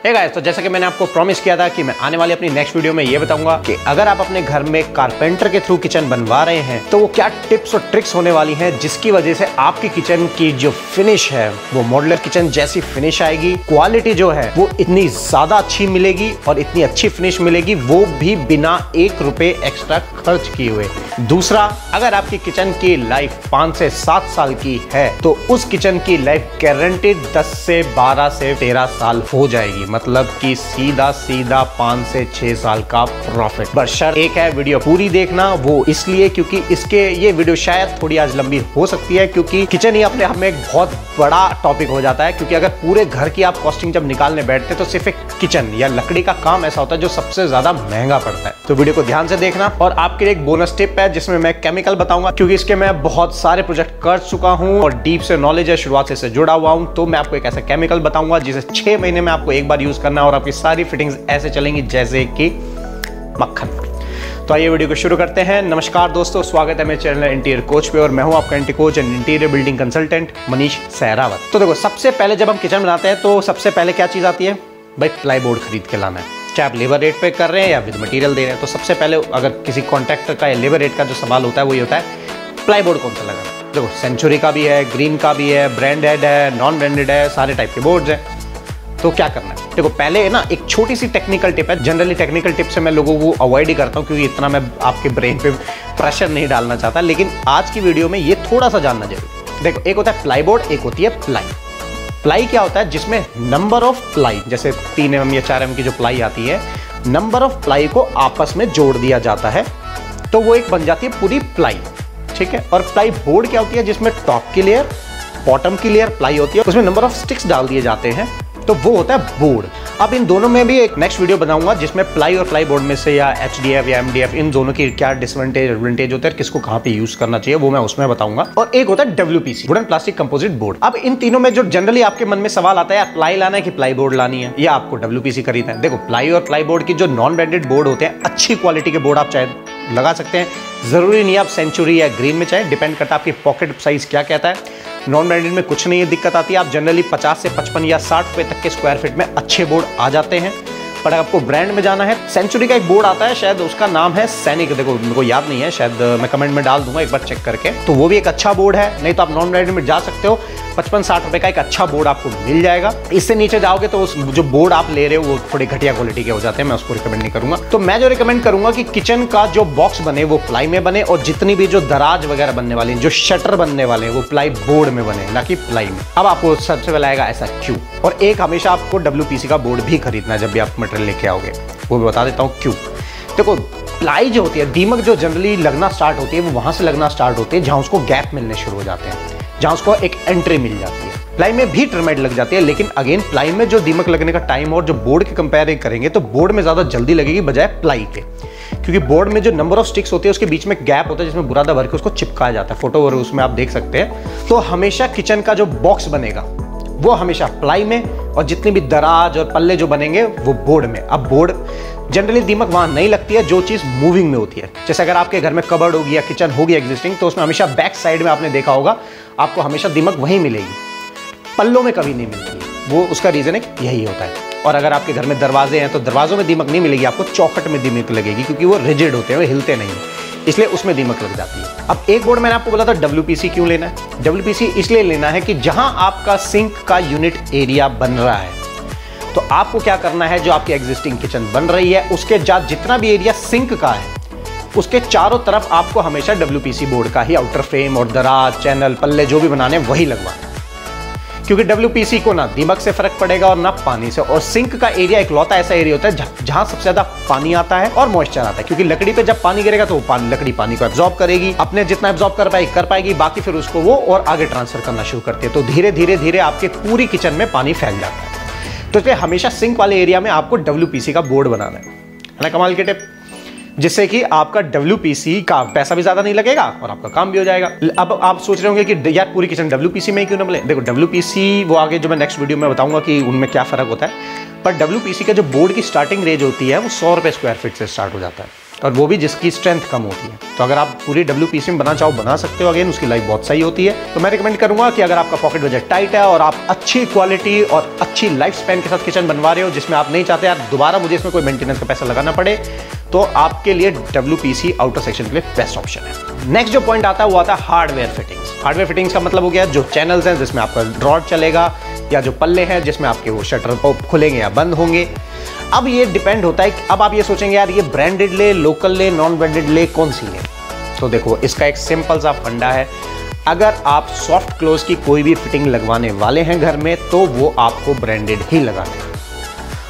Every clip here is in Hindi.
हे गाइस, तो जैसा कि मैंने आपको प्रॉमिस किया था कि मैं आने वाली अपनी नेक्स्ट वीडियो में ये बताऊंगा कि अगर आप अपने घर में कारपेंटर के थ्रू किचन बनवा रहे हैं तो वो क्या टिप्स और ट्रिक्स होने वाली हैं जिसकी वजह से आपकी किचन की जो फिनिश है वो मॉड्यूलर किचन जैसी फिनिश आएगी। क्वालिटी जो है वो इतनी ज्यादा अच्छी मिलेगी और इतनी अच्छी फिनिश मिलेगी, वो भी बिना 1 रुपए एक्स्ट्रा खर्च किए हुए। दूसरा, अगर आपकी किचन की लाइफ 5 से 7 साल की है तो उस किचन की लाइफ गारंटेड 10 से 12 से 13 साल हो जाएगी, मतलब कि सीधा 5 से 6 साल का प्रॉफिट। बशर्ते एक है वीडियो पूरी देखना, वो इसलिए क्योंकि इसके ये वीडियो शायद थोड़ी आज लंबी हो सकती है क्योंकि किचन ही अपने आप में एक बहुत बड़ा टॉपिक हो जाता है। क्योंकि अगर पूरे घर की आप कॉस्टिंग जब निकालने बैठते तो सिर्फ एक किचन या लकड़ी का काम ऐसा होता है जो सबसे ज्यादा महंगा पड़ता है। तो वीडियो को ध्यान से देखना। और आपके लिए एक बोनस टिप है जिसमें मैं केमिकल बताऊंगा, क्योंकि इसके मैं बहुत सारे प्रोजेक्ट कर चुका हूं और डीप से नॉलेज है, शुरुआत से जुड़ा हुआ हूं। तो मैं आपको एक ऐसा केमिकल बताऊंगा जिसे 6 महीने में आपको एक बार यूज करना है और आपकी सारी फिटिंग्स ऐसे चलेंगी जैसे कि मक्खन। तो आइए वीडियो को शुरू करते हैं। नमस्कार दोस्तों, स्वागत है मेरे चैनल इंटीरियर कोच पे और मैं हूं आपका इंटी coach and interior building consultant Manish Sehrawat. तो देखो, सबसे पहले जब हम किचन बनाते हैं तो सबसे पहले क्या चीज आती है भाई? प्लाई बोर्ड खरीद के लाना है। चाहे आप लेबर रेट पे कर रहे हैं या विद मटेरियल दे रहे हैं, तो सबसे पहले अगर किसी कॉन्ट्रैक्टर का या लेबर रेट का जो सवाल होता है वो ये होता है प्लाई बोर्ड कौन सा लगाना। देखो, सेंचुरी का भी है, ग्रीन का भी है, ब्रांडेड है, नॉन ब्रांडेड है, सारे टाइप के बोर्ड्स हैं। तो क्या करना है? देखो, पहले ना एक छोटी सी टेक्निकल टिप है। जनरली टेक्निकल टिप से मैं लोगों को अवॉइड ही करता हूँ क्योंकि इतना मैं आपके ब्रेन पे प्रेशर नहीं डालना चाहता, लेकिन आज की वीडियो में ये थोड़ा सा जानना जरूरी। देखो, एक होता है प्लाई बोर्ड, एक होती है प्लाई। प्लाई क्या होता है? जिसमें नंबर ऑफ प्लाई, जैसे 3 mm या 4 mm की जो प्लाई आती है, नंबर ऑफ प्लाई को आपस में जोड़ दिया जाता है तो वो एक बन जाती है पूरी प्लाई। ठीक है। और प्लाई बोर्ड क्या होती है? जिसमें टॉप की लेयर, बॉटम की लेयर प्लाई होती है, उसमें नंबर ऑफ स्टिक्स डाल दिए जाते हैं, तो वो होता है बोर्ड। अब इन दोनों में भी एक नेक्स्ट वीडियो बनाऊंगा जिसमें प्लाई और प्लाई बोर्ड में से या HDF या MDF इन दोनों की क्या डिसएडवांटेज एडवांटेज होते हैं, किसको कहां पे यूज करना चाहिए, वो मैं उसमें बताऊंगा। और एक होता है WPC, wooden plastic composite board. अब इन तीनों में जो जनरली आपके मन में सवाल आता है, प्लाई लाना है कि प्लाई बोर्ड लानी है, या आपको WPC खरीदना है। देखो, प्लाई और प्लाई बोर्ड की जो नॉन ब्रांडेड बोर्ड होते हैं, अच्छी क्वालिटी के बोर्ड आप चाहे लगा सकते हैं। जरूरी नहीं आप सेंचुरी या ग्रीन में, चाहे डिपेंड करता है आपकी पॉकेट साइज क्या कहता है। नॉन ब्रांडेड में कुछ नहीं है, दिक्कत आती है। आप जनरली 50 से 55 या 60 रुपए तक के स्क्वायर फीट में अच्छे बोर्ड आ जाते हैं। पर आपको ब्रांड में जाना है, सेंचुरी का एक बोर्ड आता है, शायद उसका नाम है सैनिक, देखो मेरे को याद नहीं है, शायद मैं कमेंट में डाल दूंगा एक बार चेक करके। तो वो भी एक अच्छा बोर्ड है। नहीं तो आप नॉन ब्रांडेड में जा सकते हो, 55-60 रुपए का एक अच्छा बोर्ड आपको मिल जाएगा। इससे नीचे जाओगे तो उस जो बोर्ड आप ले रहे हो वो थोड़ी घटिया क्वालिटी के हो जाते हैं, मैं उसको रिकमेंड नहीं करूंगा। तो मैं जो रिकमेंड करूंगा कि किचन का जो बॉक्स बने वो प्लाई में बने, और जितनी भी जो दराज वगैरह बनने वाली, जो शटर बनने वाले हैं, वो प्लाई बोर्ड में बने, ना कि प्लाई में। अब आपको सबसे पहले आएगा ऐसा क्यों, और एक हमेशा आपको WPC का बोर्ड भी खरीदना है जब भी आप मटेरियल लेके आओगे, वो भी बता देता हूँ क्यों। देखो, प्लाई जो होती है, दीमक जो जनरली लगना स्टार्ट होती है वो वहां से लगना स्टार्ट होती है जहां उसको गैप मिलने शुरू हो जाते हैं, जहां उसको एक एंट्री मिल जाती है। प्लाई में भी टर्माइट लग जाती है, लेकिन अगेन प्लाई में जो दीमक लगने का टाइम और जो बोर्ड के कंपेयर करेंगे तो बोर्ड में ज्यादा जल्दी लगेगी बजाय प्लाई के, क्योंकि बोर्ड में जो नंबर ऑफ स्टिक्स होती है उसके बीच में गैप होता है जिसमें बुरादा भर के उसको चिपकाया जाता है। फोटो और उसमें आप देख सकते हैं। तो हमेशा किचन का जो बॉक्स बनेगा वो हमेशा प्लाई में, और जितनी भी दराज और पल्ले जो बनेंगे वो बोर्ड में। अब बोर्ड जनरली दीमक वहां नहीं लगती है जो चीज मूविंग में होती है। जैसे अगर आपके घर में कबर्ड होगी या किचन होगी एग्जिस्टिंग, तो उसमें हमेशा बैक साइड में आपने देखा होगा आपको हमेशा दीमक वहीं मिलेगी, पल्लों में कभी नहीं मिलती है। वो उसका रीजन यही होता है। और अगर आपके घर में दरवाजे हैं तो दरवाजों में दीमक नहीं मिलेगी, आपको चौखट में दीमक लगेगी, क्योंकि वो रिजिड होते हैं, वो हिलते नहीं, इसलिए उसमें दीमक लग जाती है। अब एक बोर्ड मैंने आपको बोला था WPC क्यों लेना है। WPC इसलिए लेना है कि जहां आपका सिंक का यूनिट एरिया बन रहा है, तो आपको क्या करना है, जो आपकी एग्जिस्टिंग किचन बन रही है उसके जितना भी एरिया सिंक का है उसके चारों तरफ आपको हमेशा WPC बोर्ड का ही आउटर फ्रेम और दराज, चैनल, पल्ले जो भी बनाने वही लगवाना, क्योंकि WPC को ना दीमक से फर्क पड़ेगा और ना पानी से। और सिंक का एरिया इकलौता ऐसा एरिया होता है जहां सबसे ज्यादा पानी आता है और मॉइस्चर आता है, क्योंकि लकड़ी पे जब पानी गिरेगा तो लकड़ी पानी को एब्जॉर्ब करेगी, अपने जितना एब्जॉर्ब कर पाएगी, बाकी फिर उसको वो और आगे ट्रांसफर करना शुरू करती है। तो धीरे धीरे आपके पूरी किचन में पानी फैल जाता है। तो इसलिए हमेशा सिंक वाले एरिया में आपको WPC का बोर्ड बनाना है ना। कमाल की टिप, जिससे कि आपका WPC का पैसा भी ज्यादा नहीं लगेगा और आपका काम भी हो जाएगा। अब आप सोच रहे होंगे कि यार पूरी किचन WPC में ही क्यों ना बने। देखो, WPC वो आगे जो मैं नेक्स्ट वीडियो में बताऊंगा कि उनमें क्या फर्क होता है, पर WPC का जो बोर्ड की स्टार्टिंग रेंज होती है वो 100 रुपए स्क्वायर फीट से स्टार्ट हो जाता है। और वो भी जिसकी स्ट्रेंथ कम होती है। तो अगर आप पूरी WPC में बना चाहो बना सकते हो, अगेन उसकी लाइफ बहुत सही होती है। तो मैं रिकमेंड करूंगा कि अगर आपका पॉकेट बजट टाइट है और आप अच्छी क्वालिटी और अच्छी लाइफ स्पैन के साथ किचन बनवा रहे हो, जिसमें आप नहीं चाहते यार दोबारा मुझे इसमें कोई मेंटेनेंस का पैसा लगाना पड़े, तो आपके लिए WPC आउटर सेक्शन के लिए बेस्ट ऑप्शन है। नेक्स्ट जो पॉइंट आता है वो आता है हार्डवेयर फिटिंग्स। हार्डवेयर फिटिंग्स का मतलब हो गया जो चैनल्स हैं जिसमें आपका रॉड चलेगा, या जो पल्ले हैं जिसमें आपके वो शटर खुलेंगे या बंद होंगे। अब ये डिपेंड होता है कि अब आप ये सोचेंगे यार ये ब्रांडेड ले, लोकल ले, नॉन ब्रांडेड ले, कौन सी ले? तो देखो इसका एक सिंपल सा फंडा है। अगर आप सॉफ्ट क्लोज की कोई भी फिटिंग लगवाने वाले हैं घर में तो वो आपको ब्रांडेड ही लगाना है।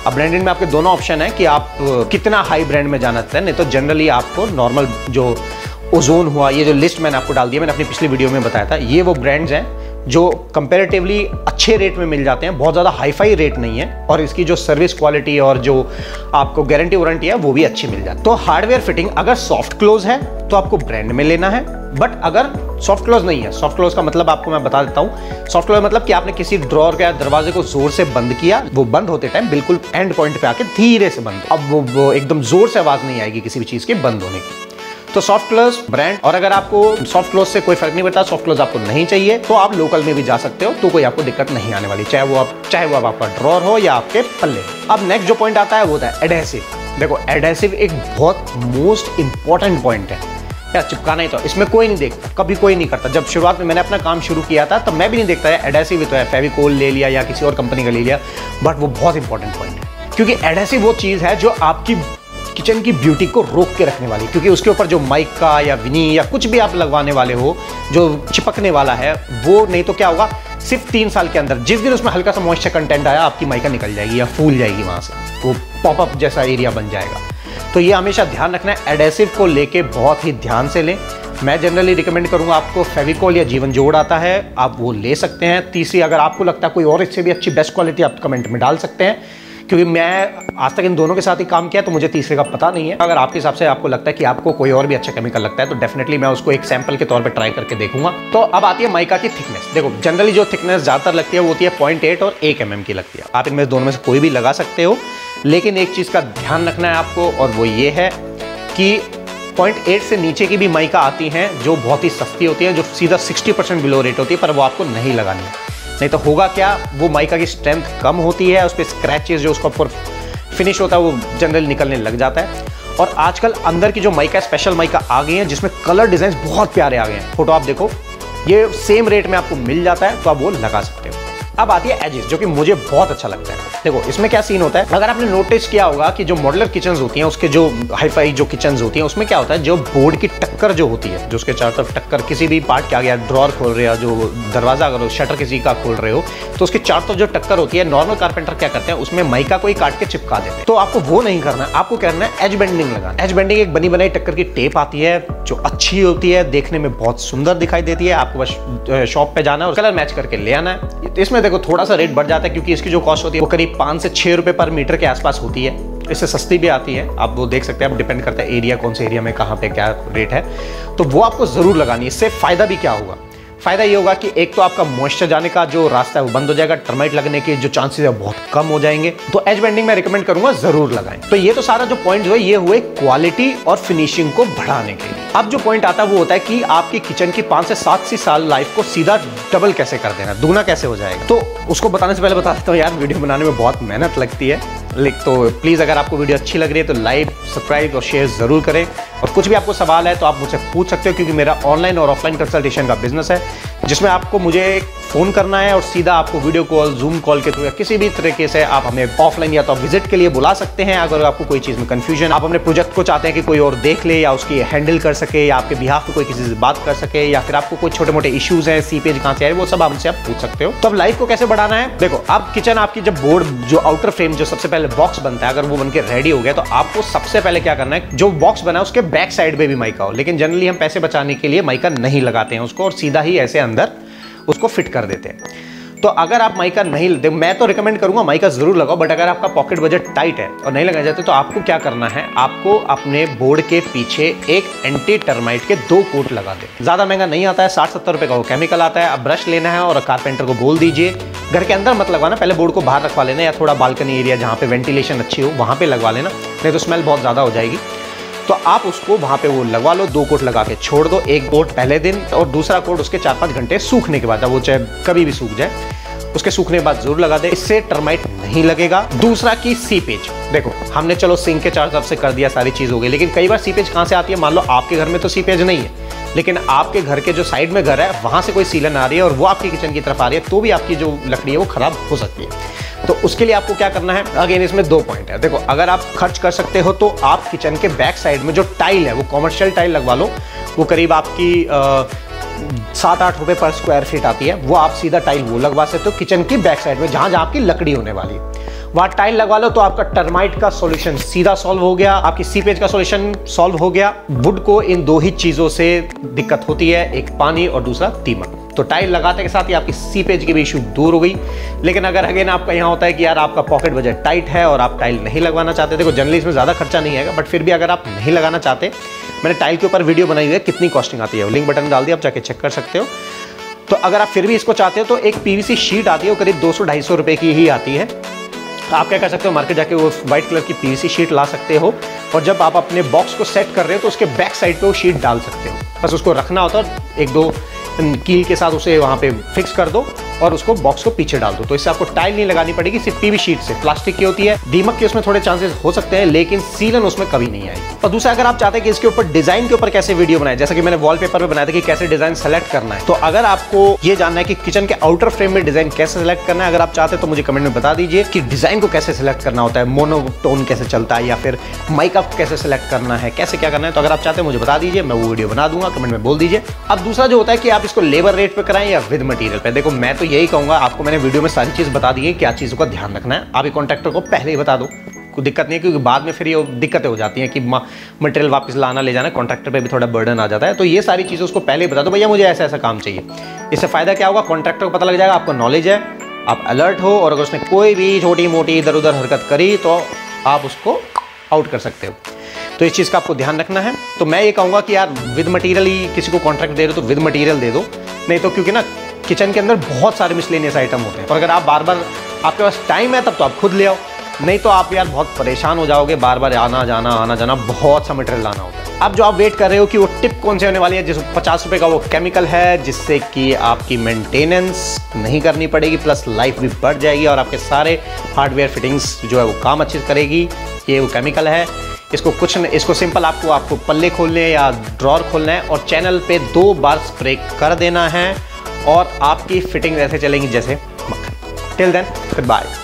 अब ब्रांडेड में आपके दोनों ऑप्शन है कि आप कितना हाई ब्रांड में जाना चाहते हैं, नहीं तो जनरली आपको नॉर्मल जो ओजोन हुआ, ये जो लिस्ट मैंने आपको डाल दिया, मैंने अपनी पिछली वीडियो में बताया था, ये वो ब्रांड्स हैं जो कंपैरेटिवली अच्छे रेट में मिल जाते हैं, बहुत ज़्यादा हाई-फाई रेट नहीं है, और इसकी जो सर्विस क्वालिटी और जो आपको गारंटी वारंटी है वो भी अच्छी मिल जाती है। तो हार्डवेयर फिटिंग अगर सॉफ्ट क्लोज है तो आपको ब्रांड में लेना है, बट अगर सॉफ्ट क्लोज नहीं है, सॉफ्ट क्लोज का मतलब आपको मैं बता देता हूँ, सॉफ्ट क्लोज मतलब कि आपने किसी ड्रॉर या दरवाजे को जोर से बंद किया, वो बंद होते टाइम बिल्कुल एंड पॉइंट पे आके धीरे से बंद, अब वो एकदम जोर से आवाज नहीं आएगी किसी भी चीज के बंद होने की। तो सॉफ्ट क्लोज ब्रांड, और अगर आपको सॉफ्ट क्लोज से कोई फर्क नहीं पड़ता, सॉफ्ट क्लोज आपको नहीं चाहिए, तो आप लोकल में भी जा सकते हो, तो कोई आपको दिक्कत नहीं आने वाली, चाहे वो अब आपका ड्रॉर हो या आपके पल्ले। अब नेक्स्ट जो पॉइंट आता है वो होता है एडहेसिव। देखो एडहेसिव एक बहुत मोस्ट इंपॉर्टेंट पॉइंट है यार, चिपकाना ही तो इसमें कोई नहीं देखता, कभी कोई नहीं करता। जब शुरुआत में मैंने अपना काम शुरू किया था तब मैं भी नहीं देखता है एडहेसिव ही तो है, फेविकोल ले लिया या किसी और कंपनी का ले लिया, बट वो बहुत इंपॉर्टेंट पॉइंट है, क्योंकि एडहेसिव वो चीज़ है जो आपकी किचन की ब्यूटी को रोक के रखने वाली, क्योंकि उसके ऊपर जो माइका या विनी या कुछ भी आप लगवाने वाले हो जो चिपकने वाला है, वो नहीं तो क्या होगा, सिर्फ 3 साल के अंदर जिस दिन उसमें हल्का सा मॉइस्चर कंटेंट आया आपकी माइका निकल जाएगी या फूल जाएगी, वहां से वो पॉपअप जैसा एरिया बन जाएगा। तो ये हमेशा ध्यान रखना है, एडहेसिव को लेके बहुत ही ध्यान से लें। मैं जनरली रिकमेंड करूंगा आपको फेविकोल या जीवन जोड़ आता है, आप वो ले सकते हैं। तीसरी अगर आपको लगता है कोई और इससे भी अच्छी बेस्ट क्वालिटी, आप कमेंट में डाल सकते हैं, क्योंकि मैं आज तक इन दोनों के साथ ही काम किया तो मुझे तीसरे का पता नहीं है। अगर आपके हिसाब से आपको लगता है कि आपको कोई और भी अच्छा केमिकल लगता है तो डेफिनेटली मैं उसको एक सैंपल के तौर पे ट्राई करके देखूंगा। तो अब आती है माइका की थिकनेस। देखो जनरली जो थिकनेस ज़्यादातर लगती है वो होती है 0.8 और 1 mm की लगती है। आप इनमें दोनों में से कोई भी लगा सकते हो, लेकिन एक चीज़ का ध्यान रखना है आपको, और वो ये है कि 0.8 से नीचे की भी माइका आती हैं जो बहुत ही सस्ती होती है, जो सीधा 60% बिलो रेट होती है, पर वो आपको नहीं लगानी है। नहीं तो होगा क्या, वो माइका की स्ट्रेंथ कम होती है, उस पर स्क्रैचेस जो उसका ऊपर फिनिश होता है वो जनरली निकलने लग जाता है। और आजकल अंदर की जो माइका स्पेशल माइका आ गई हैं जिसमें कलर डिजाइन बहुत प्यारे आ गए हैं, फोटो आप देखो, ये सेम रेट में आपको मिल जाता है, तो आप वो लगा सकते हो। अब आती है एजेस, जो कि मुझे बहुत अच्छा लगता है। देखो इसमें क्या सीन होता है, अगर आपने नोटिस किया होगा कि जो मॉड्यूलर किचन्स होती हैं, उसके जो हाई-फाई जो किचन्स होती हैं, उसमें क्या होता है, जो बोर्ड की टक्कर जो होती है, जो उसके चारों तरफ टक्कर, किसी भी पार्ट के आगे ड्रॉर खोल रहे हो, जो दरवाजा अगर शटर किसी का खोल रहे हो, तो उसके चारों तरफ जो टक्कर होती है, नॉर्मल कारपेंटर क्या करते हैं, उसमें माइका को ही काट के चिपका देते हैं। तो आपको वो नहीं करना, आपको करना है एज बेंडिंग लगाना। एज बेंडिंग एक बनी बनाई टक्कर की टेप आती है जो अच्छी होती है, देखने में बहुत सुंदर दिखाई देती है। आपको बस शॉप पे जाना है और कलर मैच करके ले आना है। इसमें देखो थोड़ा सा रेट बढ़ जाता है, क्योंकि इसकी जो कॉस्ट होती है वो करीब 5 से 6 रुपए पर मीटर के आसपास होती है। इससे सस्ती भी आती है, आप वो देख सकते हैं। आप डिपेंड करता है एरिया, कौन से एरिया में कहाँ पे क्या रेट है, तो वो आपको जरूर लगानी है। इससे फायदा भी क्या होगा, फायदा ये होगा कि एक तो आपका मॉइस्चर जाने का जो रास्ता है वो बंद हो जाएगा, टर्माइट लगने के जो चांसेस है बहुत कम हो जाएंगे। तो एज बेंडिंग मैं रिकमेंड करूंगा जरूर लगाएं। तो ये तो सारा जो पॉइंट हुए ये हुए क्वालिटी और फिनिशिंग को बढ़ाने के लिए। अब जो पॉइंट आता है वो होता है कि आपकी किचन की 5 से 7 साल लाइफ को सीधा डबल कैसे कर देना, दूना कैसे हो जाएगा। तो उसको बताने से पहले बता देता हूँ यार, वीडियो बनाने में बहुत मेहनत लगती है, तो प्लीज़ अगर आपको वीडियो अच्छी लग रही है तो लाइक, सब्सक्राइब और शेयर जरूर करें। और कुछ भी आपको सवाल है तो आप मुझसे पूछ सकते हो, क्योंकि मेरा ऑनलाइन और ऑफलाइन कंसल्टेशन का बिजनेस है, जिसमें आपको मुझे फ़ोन करना है और सीधा आपको वीडियो कॉल, जूम कॉल के थ्रू या किसी भी तरीके से आप हमें ऑफलाइन या तो विजिट के लिए बुला सकते हैं। अगर आपको कोई चीज़ में कंफ्यूजन, आप अपने प्रोजेक्ट को चाहते हैं कि कोई और देख ले या उसकी हैंडल कर सके, या आपके बिहाफ पे कोई किसी से बात कर सके, या फिर आपको कोई छोटे मोटे इश्यूज हैं, सीपेज कहाँ से आए, वो सब हमसे आप पूछ सकते हो। तो अब लाइफ को कैसे बढ़ाना है, देखो आप किचन, आपकी जब बोर्ड जो आउटर फ्रेम जो सबसे पहले बॉक्स बनता है, अगर वो बनके रेडी हो गया तो आपको सबसे पहले क्या करना है, जो बॉक्स बना है उसके बैक साइड पे भी माइका हो। लेकिन जनरली हम पैसे बचाने के लिए माइका नहीं लगाते हैं उसको, और सीधा ही ऐसे अंदर उसको फिट कर देते हैं। तो अगर आप माइका नहीं, मैं तो रिकमेंड करूंगा माइका जरूर लगाओ, बट अगर आपका पॉकेट बजट टाइट है और नहीं लगाए जाते तो आपको क्या करना है, आपको अपने बोर्ड के पीछे एक एंटी टर्माइट के 2 कोट लगा दे। ज्यादा महंगा नहीं आता है, 60-70 रुपए का वो केमिकल आता है। अब ब्रश लेना है और कारपेंटर को बोल दीजिए घर के अंदर मत लगवाना, पहले बोर्ड को बाहर रखवा लेना, या थोड़ा बालकनी एरिया जहाँ पे वेंटिलेशन अच्छी हो वहाँ पे लगवा लेना, नहीं तो स्मेल बहुत ज्यादा हो जाएगी। तो तो आप उसको वहाँ पे वो लगवा लो, 2 कोट लगा के छोड़ दो, 1 कोट पहले दिन और दूसरा कोट उसके 4-5 घंटे सूखने के बाद, वो चाहे कभी भी सूख जाए, उसके सूखने के बाद जरूर लगा दे, इससे टर्माइट नहीं लगेगा। दूसरा की सीपेज, देखो हमने चलो सिंक के चारों तरफ से कर दिया, सारी चीज हो गई, लेकिन कई बार सीपेज कहाँ से आती है, मान लो आपके घर में तो सीपेज नहीं है, लेकिन आपके घर के जो साइड में घर है वहां से कोई सीलन आ रही है और वो आपकी किचन की तरफ आ रही है, तो भी आपकी जो लकड़ी है वो खराब हो सकती है। तो उसके लिए आपको क्या करना है, अगेन इसमें 2 पॉइंट है। देखो अगर आप खर्च कर सकते हो तो आप किचन के बैक साइड में जो टाइल है वो कॉमर्शियल टाइल लगवा लो, वो करीब आपकी 7-8 रुपए पर स्क्वायर फीट आती है, वो आप सीधा टाइल वो लगवा सकते हो किचन की बैक साइड में, जहां जहां आपकी लकड़ी होने वाली है वहां टाइल लगवा लो, तो आपका टर्माइट का सॉल्यूशन सीधा सॉल्व हो गया, आपकी सीपेज का सॉल्यूशन सॉल्व हो गया। वुड को इन 2 ही चीजों से दिक्कत होती है, एक पानी और दूसरा दीमक। तो टाइल लगाते के साथ ही आपकी सीपेज की भी इशू दूर हो गई। लेकिन अगर अगेन आपका यहाँ होता है कि यार आपका पॉकेट बजट टाइट है और आप टाइल नहीं लगवाना चाहते, देखो जनरली इसमें ज़्यादा खर्चा नहीं आएगा, बट फिर भी अगर आप नहीं लगाना चाहते, मैंने टाइल के ऊपर वीडियो बनाई हुई है कितनी कॉस्टिंग आती है, लिंक बटन डाल दिया, आप जाके चेक कर सकते हो। तो अगर आप फिर भी इसको चाहते हो तो एक पीवीसी शीट आती है, वो करीब 200-250 रुपये की ही आती है। आप क्या कर सकते हो, मार्केट जाके वो व्हाइट कलर की पीवीसी शीट ला सकते हो और जब आप अपने बॉक्स को सेट कर रहे हो तो उसके बैक साइड पे वो शीट डाल सकते हो, बस उसको रखना होता है, 1-2 कील के साथ उसे वहाँ पे फिक्स कर दो और उसको बॉक्स को पीछे डाल दो, तो इससे आपको टाइल नहीं लगानी पड़ेगी, सिर्फ पीवी शीट से। प्लास्टिक की होती है, दीमक के उसमें थोड़े चांसेस हो सकते हैं, लेकिन सीलन उसमें कभी नहीं आएगी। और दूसरा, अगर आप चाहते हैं कि इसके ऊपर डिजाइन के ऊपर कैसे वीडियो बनाए, जैसा कि मैंने वॉलपेपर पे बनाया था कि कैसे डिजाइन सेलेक्ट करना है, तो अगर आपको ये जानना है कि किचन के आउटर फ्रेम में डिजाइन कैसे सेलेक्ट करना है, अगर आप चाहते हैं तो मुझे कमेंट में बता दीजिए कि डिजाइन को कैसे सेलेक्ट करना होता है, मोनोटोन कैसे चलता है या फिर माइकअप कैसे सेलेक्ट करना है, कैसे क्या करना है। तो अगर आप चाहते हैं मुझे बता दीजिए, मैं वो वीडियो बना दूंगा, कमेंट में बोल दीजिए। अब दूसरा जो होता है कि आप इसको लेबर रेट पे कराएं या विद मटेरियल पे, देखो मैं तो यही कहूंगा, आपको मैंने वीडियो में सारी चीज बता दी है, क्या चीजों का ध्यान रखना है, आप कॉन्ट्रैक्टर को पहले ही बता दो, कोई दिक्कत नहीं है, क्योंकि बाद में फिर ये दिक्कतें हो जाती हैं कि मटेरियल वापस लाना ले जाना, कॉन्ट्रैक्टर पे भी थोड़ा बर्डन आ जाता है। तो ये सारी चीजें उसको पहले ही बता दो, भैया मुझे ऐसा ऐसा काम चाहिए। इससे फायदा क्या होगा, कॉन्ट्रैक्टर को पता लग जाएगा, आपको नॉलेज है, आप अलर्ट हो, और अगर उसने कोई भी छोटी मोटी इधर उधर हरकत करी तो आप उसको आउट कर सकते हो। तो इस चीज़ का आपको ध्यान रखना है। तो मैं ये कहूँगा कि यार विद मटेरियल ही किसी को कॉन्ट्रैक्ट दे रहे हो तो विद मटेरियल दे दो, नहीं तो क्योंकि ना किचन के अंदर बहुत सारे मिसलेनियस आइटम होते हैं, और अगर आप बार बार आपके पास टाइम है तब तो आप खुद ले आओ, नहीं तो आप यार बहुत परेशान हो जाओगे, बार बार आना जाना, बहुत सा मटेरियल लाना होता है। अब जो आप वेट कर रहे हो कि वो टिप कौन से होने वाली है, जिस 50 रुपये का वो केमिकल है, जिससे कि आपकी मेंटेनेंस नहीं करनी पड़ेगी, प्लस लाइफ भी बढ़ जाएगी और आपके सारे हार्डवेयर फिटिंग्स जो है वो काम अच्छे से करेगी। ये वो केमिकल है, इसको सिंपल आपको पल्ले खोलने या ड्रॉर खोलना है और चैनल पे 2 बार स्प्रे कर देना है और आपकी फिटिंग ऐसे चलेंगी जैसे मक्खन। Till then, good bye.